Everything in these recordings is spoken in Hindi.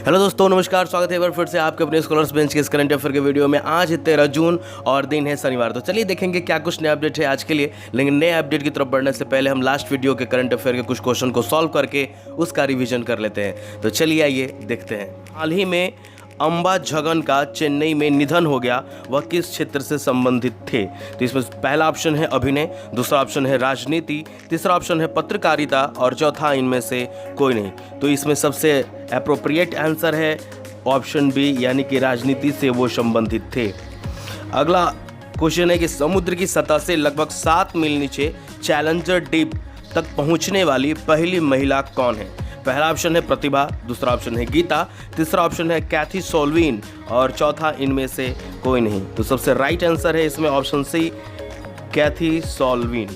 हेलो दोस्तों, नमस्कार। स्वागत है एक बार फिर से आपके अपने स्कॉलर्स बेंच के इस करंट अफेयर के वीडियो में। आज है 13 जून और दिन है शनिवार। तो चलिए देखेंगे क्या कुछ नया अपडेट है आज के लिए। लेकिन नए अपडेट की तरफ बढ़ने से पहले हम लास्ट वीडियो के करंट अफेयर के कुछ क्वेश्चन को सॉल्व करके उसका रिविजन कर लेते हैं। तो चलिए आइए देखते हैं। हाल ही में अंबा जगन का चेन्नई में निधन हो गया, वह किस क्षेत्र से संबंधित थे? तो इसमें पहला ऑप्शन है अभिनय, दूसरा ऑप्शन है राजनीति, तीसरा ऑप्शन है पत्रकारिता और चौथा इनमें से कोई नहीं। तो इसमें सबसे एप्रोप्रिएट आंसर है ऑप्शन बी, यानी कि राजनीति से वो संबंधित थे। अगला क्वेश्चन है कि समुद्र की सतह से लगभग 7 मील नीचे चैलेंजर डीप तक पहुंचने वाली पहली महिला कौन है? पहला ऑप्शन है प्रतिभा, दूसरा ऑप्शन है गीता, तीसरा ऑप्शन है कैथी सोल्वीन और चौथा इनमें से कोई नहीं। तो सबसे राइट आंसर है इसमें ऑप्शन सी, कैथी सोल्वीन।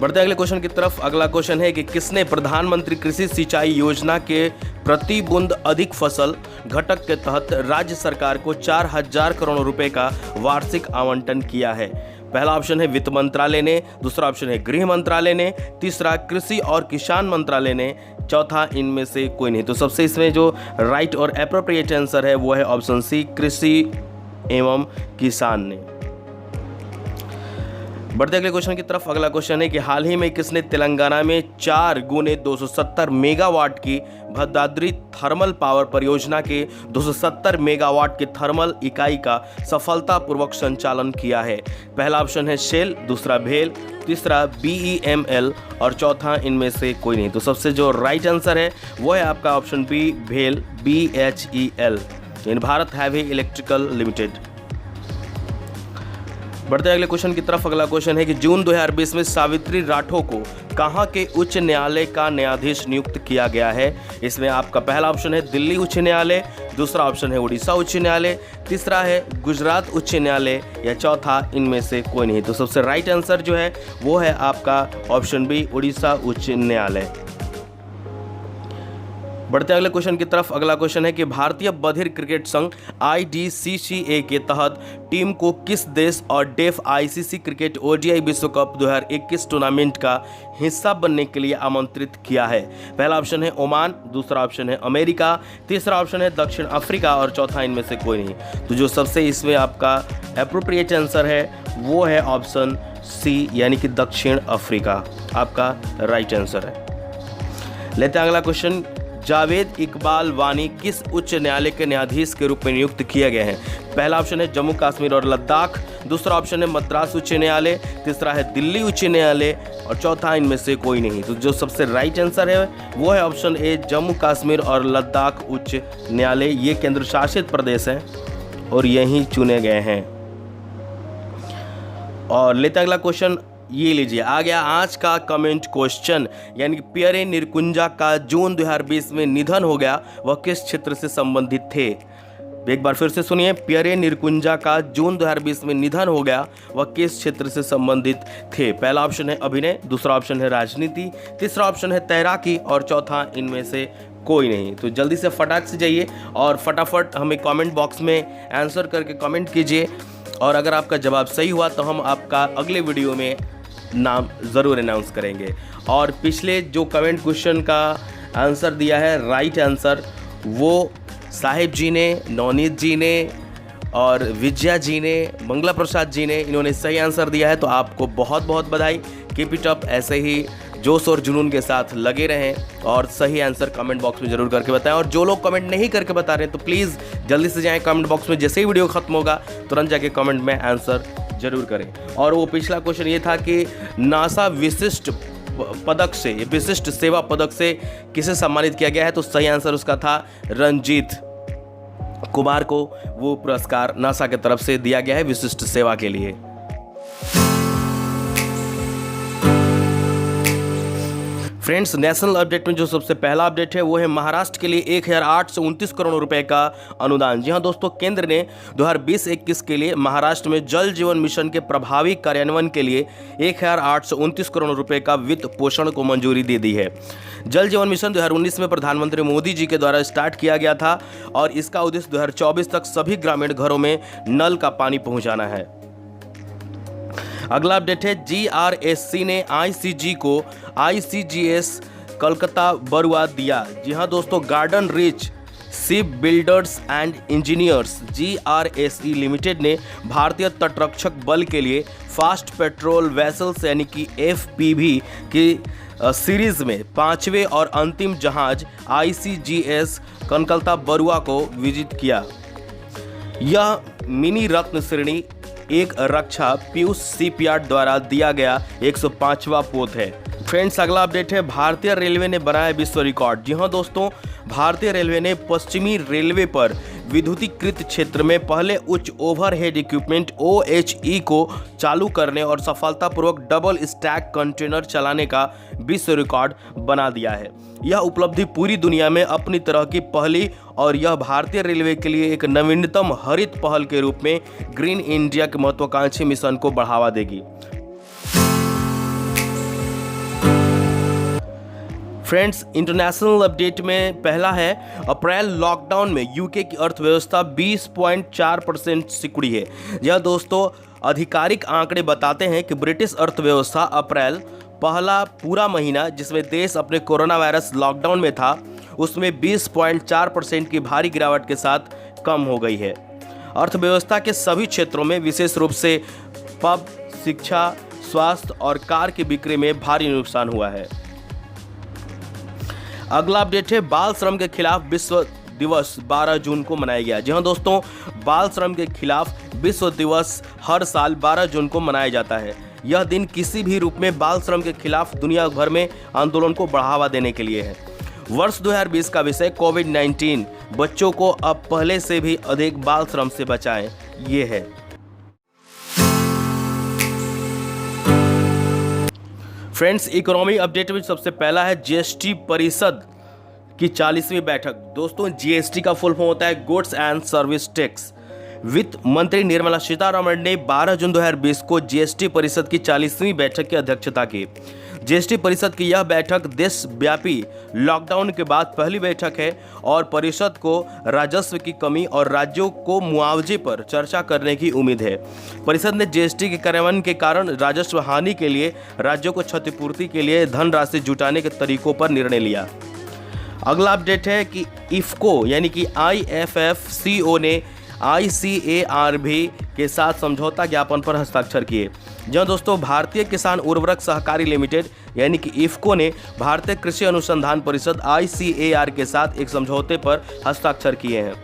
बढ़ते अगले क्वेश्चन की तरफ। अगला क्वेश्चन है कि किसने प्रधानमंत्री कृषि सिंचाई योजना के प्रति बूंद अधिक फसल घटक के तहत राज्य सरकार को 4,000 करोड़ रुपए का वार्षिक आवंटन किया है? पहला ऑप्शन है वित्त मंत्रालय ने, दूसरा ऑप्शन है गृह मंत्रालय ने, तीसरा कृषि और किसान मंत्रालय ने, चौथा इनमें से कोई नहीं। तो सबसे इसमें जो राइट और एप्रोप्रिएट आंसर है वो है ऑप्शन सी, कृषि एवं किसान ने। बढ़ते अगले क्वेश्चन की तरफ। अगला क्वेश्चन है कि हाल ही में किसने तेलंगाना में 4 गुने 270 मेगावाट की भद्राद्री थर्मल पावर परियोजना के 270 मेगावाट के थर्मल इकाई का सफलतापूर्वक संचालन किया है? पहला ऑप्शन है शेल, दूसरा भेल, तीसरा BEML और चौथा इनमें से कोई नहीं। तो सबसे जो राइट आंसर है वो है आपका ऑप्शन बी, भेल, BHEL, इन भारत हैवी इलेक्ट्रिकल लिमिटेड। बढ़ते अगले क्वेश्चन की तरफ। अगला क्वेश्चन है कि जून 2020 में सावित्री राठौर को कहां के उच्च न्यायालय का न्यायाधीश नियुक्त किया गया है? इसमें आपका पहला ऑप्शन है दिल्ली उच्च न्यायालय, दूसरा ऑप्शन है उड़ीसा उच्च न्यायालय, तीसरा है गुजरात उच्च न्यायालय या चौथा इनमें से कोई नहीं। तो सबसे राइट आंसर जो है वो है आपका ऑप्शन बी, उड़ीसा उच्च न्यायालय। बढ़ते अगले क्वेश्चन की तरफ। अगला क्वेश्चन है कि भारतीय बधिर क्रिकेट संघ IDCCA के तहत टीम को किस देश और डेफ ICC क्रिकेट ODI विश्व कप 2021 टूर्नामेंट का हिस्सा बनने के लिए आमंत्रित किया है? पहला ऑप्शन है ओमान, दूसरा ऑप्शन है अमेरिका, तीसरा ऑप्शन है दक्षिण अफ्रीका और चौथा इनमें से कोई नहीं। तो जो सबसे इसमें आपका एप्रोप्रिएट आंसर है वो है ऑप्शन सी, यानी कि दक्षिण अफ्रीका आपका राइट आंसर है। लेते हैं अगला क्वेश्चन। जावेद इकबाल वानी किस उच्च न्यायालय के न्यायाधीश के रूप में नियुक्त किए गए हैं? पहला ऑप्शन है जम्मू कश्मीर और लद्दाख, दूसरा ऑप्शन है मद्रास उच्च न्यायालय, तीसरा है दिल्ली उच्च न्यायालय और चौथा इनमें से कोई नहीं। तो जो सबसे राइट आंसर है वो है ऑप्शन ए, जम्मू कश्मीर और लद्दाख उच्च न्यायालय। ये केंद्र शासित प्रदेश हैं और यहीं चुने गए हैं। और लेते अगला क्वेश्चन, ये लीजिए आ गया आज का कमेंट क्वेश्चन, यानी कि पियरे निरकुंजा का जून 2020 में निधन हो गया, वह किस क्षेत्र से संबंधित थे? एक बार फिर से सुनिए, पियरे निरकुंजा का जून 2020 में निधन हो गया, वह किस क्षेत्र से संबंधित थे? पहला ऑप्शन है अभिनय, दूसरा ऑप्शन है राजनीति, तीसरा ऑप्शन है तैराकी और चौथा इनमें से कोई नहीं। तो जल्दी से फटाक से जाइए और फटाफट हमें कमेंट बॉक्स में आंसर करके कमेंट कीजिए। और अगर आपका जवाब सही हुआ तो हम आपका अगले वीडियो में नाम ज़रूर अनाउंस करेंगे। और पिछले जो कमेंट क्वेश्चन का आंसर दिया है राइट आंसर, वो साहिब जी ने, नवनीत जी ने और विजया जी ने, मंगला प्रसाद जी ने, इन्होंने सही आंसर दिया है। तो आपको बहुत बहुत बधाई। कीप इट अप, ऐसे ही जोश और जुनून के साथ लगे रहें और सही आंसर कमेंट बॉक्स में ज़रूर करके बताएं। और जो लोग कमेंट नहीं करके बता रहे हैं तो प्लीज़ जल्दी से जाएं कमेंट बॉक्स में, जैसे ही वीडियो खत्म होगा तुरंत जाके कमेंट में आंसर जरूर करें। और वो पिछला क्वेश्चन ये था कि नासा विशिष्ट पदक से, विशिष्ट सेवा पदक से किसे सम्मानित किया गया है? तो सही आंसर उसका था रंजीत कुमार को वो पुरस्कार नासा की तरफ से दिया गया है विशिष्ट सेवा के लिए। फ्रेंड्स, नेशनल अपडेट में जो सबसे पहला अपडेट है वो है महाराष्ट्र के लिए 1,829 करोड़ रुपए का अनुदान। जी हाँ दोस्तों, केंद्र ने 2020-21 के लिए महाराष्ट्र में जल जीवन मिशन के प्रभावी कार्यान्वयन के लिए 1,829 करोड़ रुपए का वित्त पोषण को मंजूरी दे दी है। जल जीवन मिशन 2019 में प्रधानमंत्री मोदी जी के द्वारा स्टार्ट किया गया था और इसका उद्देश्य 2024 तक सभी ग्रामीण घरों में नल का पानी पहुंचाना है। अगला अपडेट है GRSC ने ICG को ICGS कोलकाता बरुआ दिया। जी हाँ दोस्तों, garden rich ship builders and engineers GRSE limited ने भारतीय तटरक्षक बल के लिए फास्ट पेट्रोल वेसल्स यानी कि FPV की सीरीज में 5वें और अंतिम जहाज ICGS कोलकाता बरुआ को विजिट किया। यह मिनी रत्न श्रेणी एक रक्षा पीयूष शिपयार्ड द्वारा दिया गया 105वां पोत है। फ्रेंड्स, अगला अपडेट है, भारतीय रेलवे ने बनाया विश्व रिकॉर्ड। जी हाँ दोस्तों, भारतीय रेलवे ने पश्चिमी रेलवे पर विद्युतीकृत क्षेत्र में पहले उच्च ओवरहेड इक्विपमेंट OHE को चालू करने और सफलतापूर्वक डबल स्टैक कंटेनर चलाने का विश्व रिकॉर्ड बना दिया है। यह उपलब्धि पूरी दुनिया में अपनी तरह की पहली और यह भारतीय रेलवे के लिए एक नवीनतम हरित पहल के रूप में ग्रीन इंडिया के महत्वाकांक्षी मिशन को बढ़ावा देगी। फ्रेंड्स, इंटरनेशनल अपडेट में पहला है, अप्रैल लॉकडाउन में यूके की अर्थव्यवस्था 20.4% सिकुड़ी है। यह दोस्तों आधिकारिक आंकड़े बताते हैं कि ब्रिटिश अर्थव्यवस्था अप्रैल पहला पूरा महीना जिसमें देश अपने कोरोना वायरस लॉकडाउन में था उसमें 20.4% की भारी गिरावट के साथ कम हो गई है। अर्थव्यवस्था के सभी क्षेत्रों में विशेष रूप से पब, शिक्षा, स्वास्थ्य और कार की बिक्री में भारी नुकसान हुआ है। अगला अपडेट है, बाल श्रम के खिलाफ विश्व दिवस 12 जून को मनाया गया। जी हाँ दोस्तों, बाल श्रम के खिलाफ विश्व दिवस हर साल 12 जून को मनाया जाता है। यह दिन किसी भी रूप में बाल श्रम के खिलाफ दुनिया भर में आंदोलन को बढ़ावा देने के लिए है। वर्ष 2020 का विषय कोविड-19, बच्चों को अब पहले से भी अधिक बाल श्रम से बचाएं, ये है। फ्रेंड्स, इकोनॉमी अपडेट में सबसे पहला है, GST परिषद की 40वीं बैठक। दोस्तों, GST का फुल फॉर्म होता है गुड्स एंड सर्विस टैक्स। वित्त मंत्री निर्मला सीतारमण ने 12 जून 2020 को GST परिषद की 40वीं बैठक की अध्यक्षता की। GST परिषद की यह बैठक देशव्यापी लॉकडाउन के बाद पहली बैठक है और परिषद को राजस्व की कमी और राज्यों को मुआवजे पर चर्चा करने की उम्मीद है। परिषद ने GST के कार्यान्वयन के कारण राजस्व हानि के लिए राज्यों को क्षतिपूर्ति के लिए धनराशि जुटाने के तरीकों पर निर्णय लिया। अगला अपडेट है कि इफ्को यानी कि IFFCO ने ICARB के साथ समझौता ज्ञापन पर हस्ताक्षर किए। जहाँ दोस्तों, भारतीय किसान उर्वरक सहकारी लिमिटेड यानी कि इफ्को ने भारतीय कृषि अनुसंधान परिषद ICAR के साथ एक समझौते पर हस्ताक्षर किए हैं।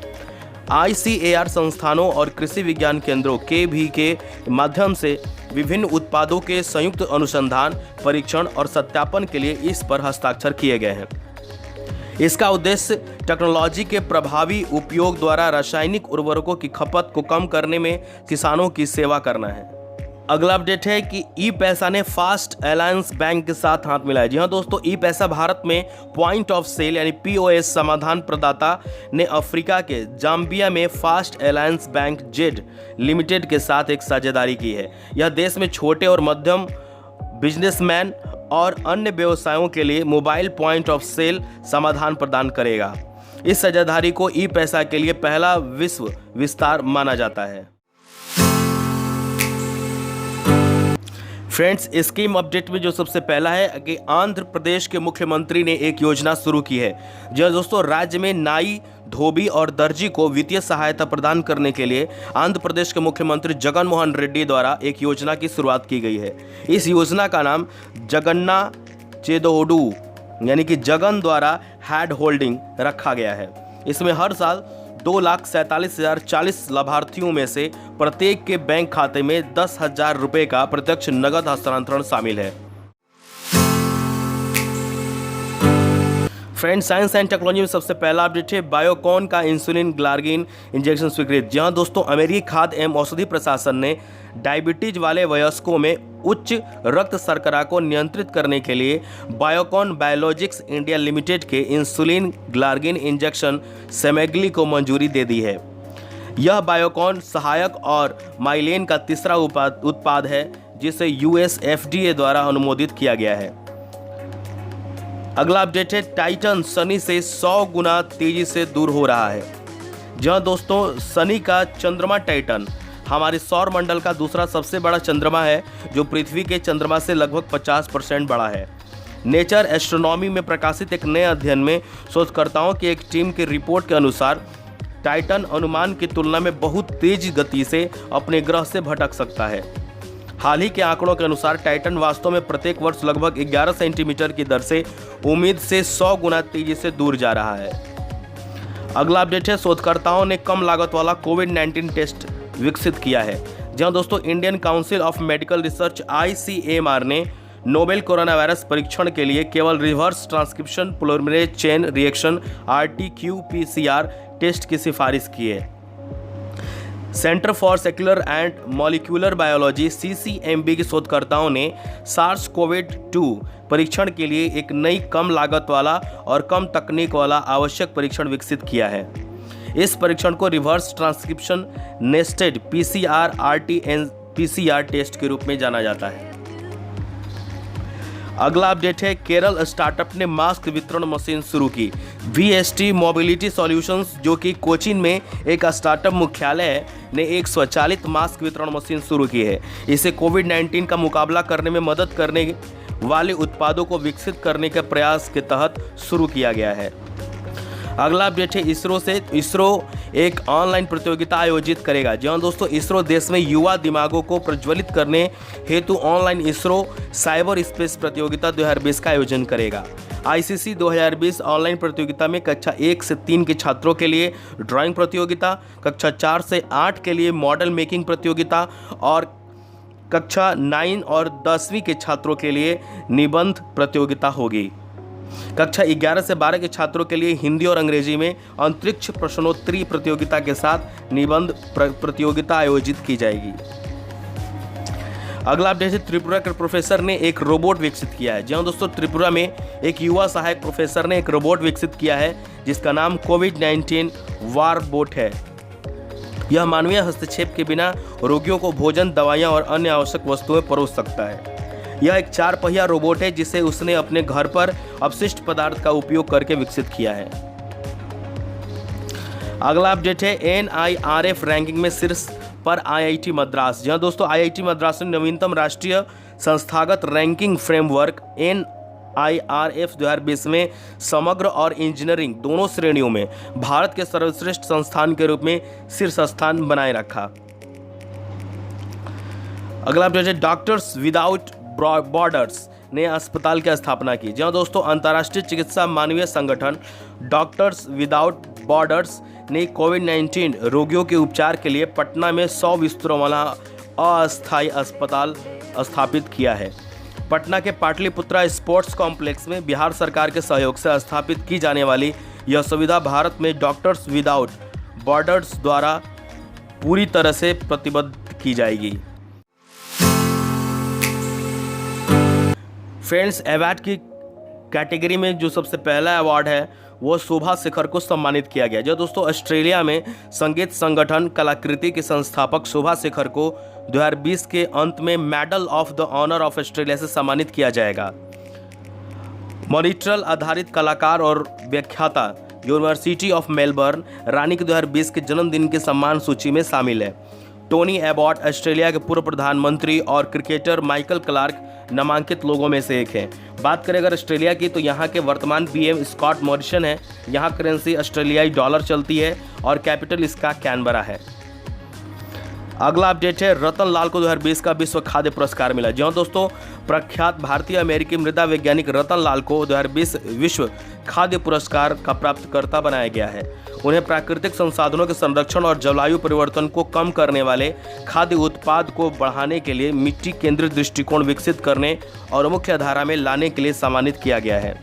ICAR संस्थानों और कृषि विज्ञान केंद्रों KV के माध्यम से विभिन्न उत्पादों के संयुक्त अनुसंधान, परीक्षण और सत्यापन के लिए इस पर हस्ताक्षर किए गए हैं। इसका उद्देश्य टेक्नोलॉजी के प्रभावी उपयोग द्वारा रासायनिक उर्वरकों की खपत को कम करने में किसानों की सेवा करना है। अगला अपडेट है कि ई पैसा ने फास्ट अलायंस बैंक के साथ हाथ मिलाया। जी हाँ दोस्तों, ई पैसा भारत में पॉइंट ऑफ सेल यानी POS समाधान प्रदाता ने अफ्रीका के जाम्बिया में fast alliance bank Z limited के साथ एक साझेदारी की है। यह देश में छोटे और मध्यम बिजनेसमैन और अन्य व्यवसायों के लिए मोबाइल पॉइंट ऑफ सेल समाधान प्रदान करेगा। इस साझेदारी को ई पैसा के लिए पहला विश्व विस्तार माना जाता है। फ्रेंड्स, स्कीम अपडेट में जो सबसे पहला है कि आंध्र प्रदेश के मुख्यमंत्री ने एक योजना शुरू की है। जो दोस्तों, राज्य में नाई, धोबी और दर्जी को वित्तीय सहायता प्रदान करने के लिए आंध्र प्रदेश के मुख्यमंत्री जगन मोहन रेड्डी द्वारा एक योजना की शुरुआत की गई है। इस योजना का नाम जगन्ना चेदोडू यानी कि जगन द्वारा हैड होल्डिंग रखा गया है। इसमें हर साल 2,47,040 लाभार्थियों में से प्रत्येक के बैंक खाते में 10,000 रुपये का प्रत्यक्ष नगद हस्तांतरण शामिल है। फ्रेंड्स, साइंस एंड टेक्नोलॉजी में सबसे पहला अपडेट है, बायोकॉन का इंसुलिन ग्लार्गिन इंजेक्शन स्वीकृत। जहां दोस्तों, अमेरिकी खाद्य एवं औषधि प्रशासन ने डायबिटीज वाले वयस्कों में उच्च रक्त शर्करा को नियंत्रित करने के लिए बायोकॉन बायोलॉजिक्स इंडिया लिमिटेड के इंसुलिन ग्लार्गिन इंजेक्शन सेमेग्ली को मंजूरी दे दी है। यह बायोकॉन सहायक और माइलेन का तीसरा उत्पाद है जिसे US FDA द्वारा अनुमोदित किया गया है। अगला अपडेट है, टाइटन शनि से 100 गुना तेजी से दूर हो रहा है। जहां दोस्तों, शनि का चंद्रमा टाइटन हमारे सौर मंडल का दूसरा सबसे बड़ा चंद्रमा है जो पृथ्वी के चंद्रमा से लगभग 50% बड़ा है। नेचर एस्ट्रोनॉमी में प्रकाशित एक नए अध्ययन में शोधकर्ताओं की एक टीम की रिपोर्ट के अनुसार टाइटन अनुमान की तुलना में बहुत तेज गति से अपने ग्रह से भटक सकता है। हाल ही के आंकड़ों के अनुसार टाइटन वास्तव में प्रत्येक वर्ष लगभग 11 सेंटीमीटर की दर से उम्मीद से 100 गुना तेजी से दूर जा रहा है। अगला अपडेट है, शोधकर्ताओं ने कम लागत वाला कोविड-19 टेस्ट विकसित किया है। जहां दोस्तों Indian council of medical research ICMR ने नोवेल कोरोना वायरस परीक्षण के लिए केवल reverse transcription polymerase chain reaction RT-qPCR test की सिफारिश की है। Centre for cellular and molecular biology CCMB के शोधकर्ताओं ने SARS-CoV-2 परीक्षण के लिए एक नई कम लागत वाला और कम तकनीक वाला आवश्यक परीक्षण विकसित किया है। इस परीक्षण को reverse transcription nested PCR RT-PCR test के रूप में जाना जाता है। अगला अपडेट है, केरल स्टार्टअप ने मास्क वितरण मशीन शुरू की। VST मोबिलिटी सॉल्यूशंस, जो कि कोचीन में एक स्टार्टअप मुख्यालय है, ने एक स्वचालित मास्क वितरण मशीन शुरू की है। इसे कोविड-19 का मुकाबला करने में मदद करने वाले उत्पादों को विकसित करने के प्रयास के तहत शुरू किया गया है। अगला अपडेट है, इसरो एक ऑनलाइन प्रतियोगिता आयोजित करेगा। जहां दोस्तों इसरो देश में युवा दिमागों को प्रज्वलित करने हेतु ऑनलाइन इसरो साइबर स्पेस प्रतियोगिता 2020 का आयोजन करेगा। ICC 2020 ऑनलाइन प्रतियोगिता में कक्षा 1 से 3 के छात्रों के लिए ड्राइंग प्रतियोगिता, कक्षा 4 से 8 के लिए मॉडल मेकिंग प्रतियोगिता और कक्षा 9 और 10वीं के छात्रों के लिए निबंध प्रतियोगिता होगी। कक्षा 11 से 12 के छात्रों के लिए हिंदी और अंग्रेजी में अंतरिक्ष प्रश्नोत्तरी प्रतियोगिता के साथ निबंध प्रतियोगिता आयोजित की जाएगी। अगला अपडेट है, त्रिपुरा के प्रोफेसर ने एक रोबोट विकसित किया है। जहां दोस्तों त्रिपुरा में एक युवा सहायक प्रोफेसर ने एक रोबोट विकसित किया है जिसका नाम कोविड-19 वारबोट है। यह मानवीय हस्तक्षेप के बिना रोगियों को भोजन, दवाइयां और अन्य आवश्यक वस्तुएं परोस सकता है। यह एक 4 पहिया रोबोट है जिसे उसने अपने घर पर अपशिष्ट पदार्थ का उपयोग करके विकसित किया है। अगला अपडेट है, NIRF रैंकिंग में शीर्ष पर IIT मद्रास। जहां दोस्तों IIT मद्रास ने नवीनतम राष्ट्रीय संस्थागत रैंकिंग फ्रेमवर्क NIRF 2020 में समग्र और इंजीनियरिंग दोनों श्रेणियों में भारत के सर्वश्रेष्ठ संस्थान के रूप में शीर्ष स्थान बनाए रखा। अगला अपडेट है, डॉक्टर्स विदाउट बॉर्डर्स ने अस्पताल की स्थापना की। जहां दोस्तों अंतर्राष्ट्रीय चिकित्सा मानवीय संगठन डॉक्टर्स विदाउट बॉर्डर्स ने कोविड-19 रोगियों के उपचार के लिए पटना में 100 बिस्तरों वाला अस्थायी अस्पताल स्थापित किया है। पटना के पाटलिपुत्रा स्पोर्ट्स कॉम्प्लेक्स में बिहार सरकार के सहयोग से स्थापित की जाने वाली यह सुविधा भारत में डॉक्टर्स विदाउट बॉर्डर्स द्वारा पूरी तरह से प्रतिबद्ध की जाएगी। फ्रेंड्स, अवार्ड की कैटेगरी में जो सबसे पहला अवार्ड है वो शोभा शेखर को सम्मानित किया गया। जो दोस्तों ऑस्ट्रेलिया में संगीत संगठन कलाकृति के संस्थापक शोभा शेखर को 2020 के अंत में medal of the honour of Australia से सम्मानित किया जाएगा। मॉनिट्रल आधारित कलाकार और व्याख्याता यूनिवर्सिटी ऑफ मेलबर्न रानी के 2020 के जन्मदिन की सम्मान सूची में शामिल है। टोनी एबॉट ऑस्ट्रेलिया के पूर्व प्रधानमंत्री और क्रिकेटर माइकल क्लार्क नामांकित लोगों में से एक है। बात करें अगर ऑस्ट्रेलिया की तो यहाँ के वर्तमान PM स्कॉट मॉरिसन है। यहाँ करेंसी ऑस्ट्रेलियाई डॉलर चलती है और कैपिटल इसका कैनबरा है। अगला अपडेट है, रतन लाल को 2020 का विश्व खाद्य पुरस्कार मिला। जहाँ दोस्तों प्रख्यात भारतीय अमेरिकी मृदा वैज्ञानिक रतन लाल को 2020 विश्व खाद्य पुरस्कार का प्राप्तकर्ता बनाया गया है। उन्हें प्राकृतिक संसाधनों के संरक्षण और जलवायु परिवर्तन को कम करने वाले खाद्य उत्पाद को बढ़ाने के लिए मिट्टी केंद्रित दृष्टिकोण विकसित करने और मुख्य धारा में लाने के लिए सम्मानित किया गया है।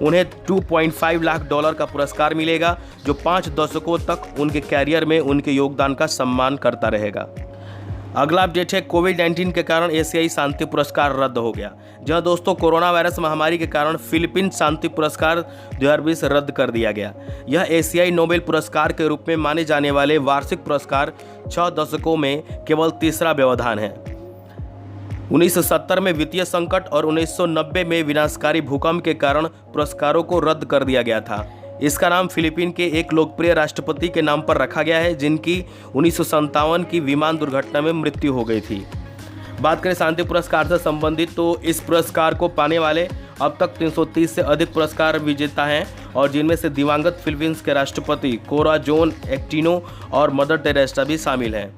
उन्हें $2.5 लाख का पुरस्कार मिलेगा जो 5 दशकों तक उनके कैरियर में उनके योगदान का सम्मान करता रहेगा। अगला अपडेट है, कोविड-19 के कारण एशियाई शांति पुरस्कार रद्द हो गया। जहां दोस्तों कोरोना वायरस महामारी के कारण फिलीपीन शांति पुरस्कार 2020 रद्द कर दिया गया। यह एशियाई नोबेल पुरस्कार के रूप में माने जाने वाले वार्षिक पुरस्कार 6 दशकों में केवल तीसरा व्यवधान है। 1970 में वित्तीय संकट और 1990 में विनाशकारी भूकंप के कारण पुरस्कारों को रद्द कर दिया गया था। इसका नाम फिलीपीन के एक लोकप्रिय राष्ट्रपति के नाम पर रखा गया है जिनकी 1957 की विमान दुर्घटना में मृत्यु हो गई थी। बात करें शांति पुरस्कार से संबंधित तो इस पुरस्कार को पाने वाले अब तक 330 से अधिक पुरस्कार विजेता हैं और जिनमें से दिवंगत फिलीपींस के राष्ट्रपति कोराजोन एक्टिनो और मदर टेरेसा भी शामिल हैं।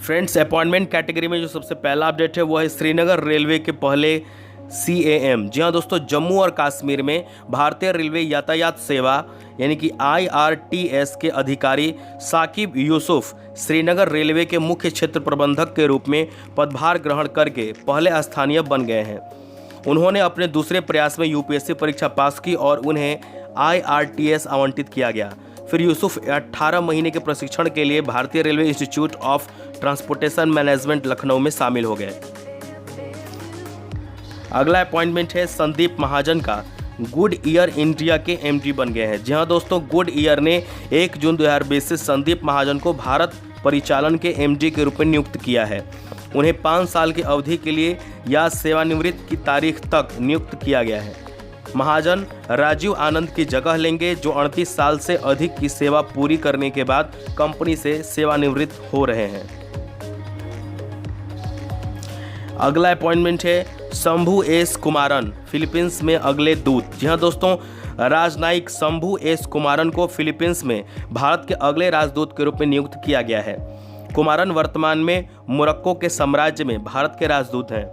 फ्रेंड्स, अपॉइंटमेंट कैटेगरी में जो सबसे पहला अपडेट है वो है श्रीनगर रेलवे के पहले CAM। जी हाँ दोस्तों, जम्मू और कश्मीर में भारतीय रेलवे यातायात सेवा यानी कि IRTS के अधिकारी साकिब यूसुफ श्रीनगर रेलवे के मुख्य क्षेत्र प्रबंधक के रूप में पदभार ग्रहण करके पहले स्थानीय बन गए हैं। उन्होंने अपने दूसरे प्रयास में UPSC परीक्षा पास की और उन्हें IRTS आवंटित किया गया। फिर यूसुफ 18 महीने के प्रशिक्षण के लिए भारतीय railway institute of transportation management Lucknow में शामिल हो गए। अगला अपॉइंटमेंट है संदीप महाजन का गुड ईयर इंडिया के MD बन गए हैं। जी हाँ दोस्तों, गुड ईयर ने 1 जून 2020 से संदीप महाजन को भारत परिचालन के MD के रूप में नियुक्त किया है। उन्हें 5 साल की अवधि के लिए या सेवानिवृत्ति की तारीख तक नियुक्त किया गया है। महाजन राजीव आनंद की जगह लेंगे जो 38 साल से अधिक की सेवा पूरी करने के बाद कंपनी से सेवानिवृत्त हो रहे हैं। अगला अपॉइंटमेंट है शंभू एस कुमारन फिलीपींस में अगले दूत। जी हाँ दोस्तों, राजनयिक शंभू एस कुमारन को फिलीपींस में भारत के अगले राजदूत के रूप में नियुक्त किया गया है। कुमारन वर्तमान में मोरक्को के साम्राज्य में भारत के राजदूत हैं।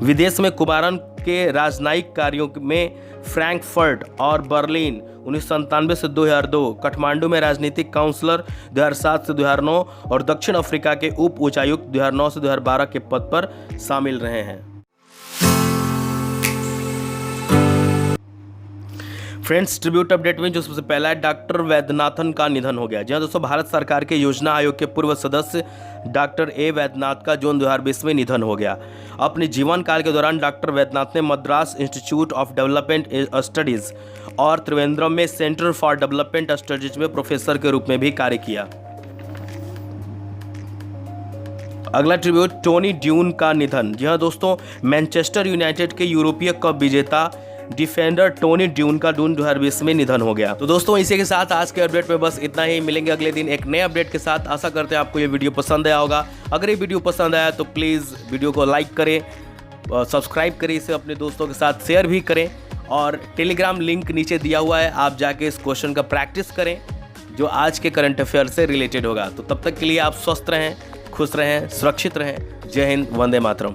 विदेश में कुमारन के राजनयिक कार्यों में फ्रैंकफर्ट और बर्लिन 1997 से 2002, काठमांडू में राजनीतिक काउंसलर 2007 से 2009 और दक्षिण अफ्रीका के उप उच्चायुक्त 2009 से 2012 के पद पर शामिल रहे हैं। फ्रेंड्स, ट्रिब्यूट अपडेट में जो सबसे पहला है डॉक्टर वैद्यनाथन का निधन हो गया। जी हाँ दोस्तों, भारत सरकार के योजना आयोग के पूर्व सदस्य डॉक्टर A वैद्यनाथ का जून 2020 में निधन हो गया। अपने जीवन काल के दौरान डॉक्टर वैद्यनाथ ने Madras institute of development studies और त्रिवेंद्रम में सेंटर फॉर डेवलपमेंट स्टडीज में प्रोफेसर के रूप में भी कार्य किया। अगला ट्रिब्यूट टोनी ड्यून का निधन। जी हाँ दोस्तों, मैनचेस्टर यूनाइटेड के यूरोपीय कप विजेता डिफेंडर टोनी ड्यून का जून 2020 में निधन हो गया। तो दोस्तों, इसी के साथ आज के अपडेट में बस इतना ही। मिलेंगे अगले दिन एक नए अपडेट के साथ। आशा करते हैं आपको ये वीडियो पसंद आया होगा। अगर ये वीडियो पसंद आया तो प्लीज़ वीडियो को लाइक करें, सब्सक्राइब करें, इसे अपने दोस्तों के साथ शेयर भी करें और टेलीग्राम लिंक नीचे दिया हुआ है, आप जाके इस क्वेश्चन का प्रैक्टिस करें जो आज के करंट अफेयर से रिलेटेड होगा। तो तब तक के लिए आप स्वस्थ रहें, खुश रहें, सुरक्षित रहें। जय हिंद, वंदे मातरम।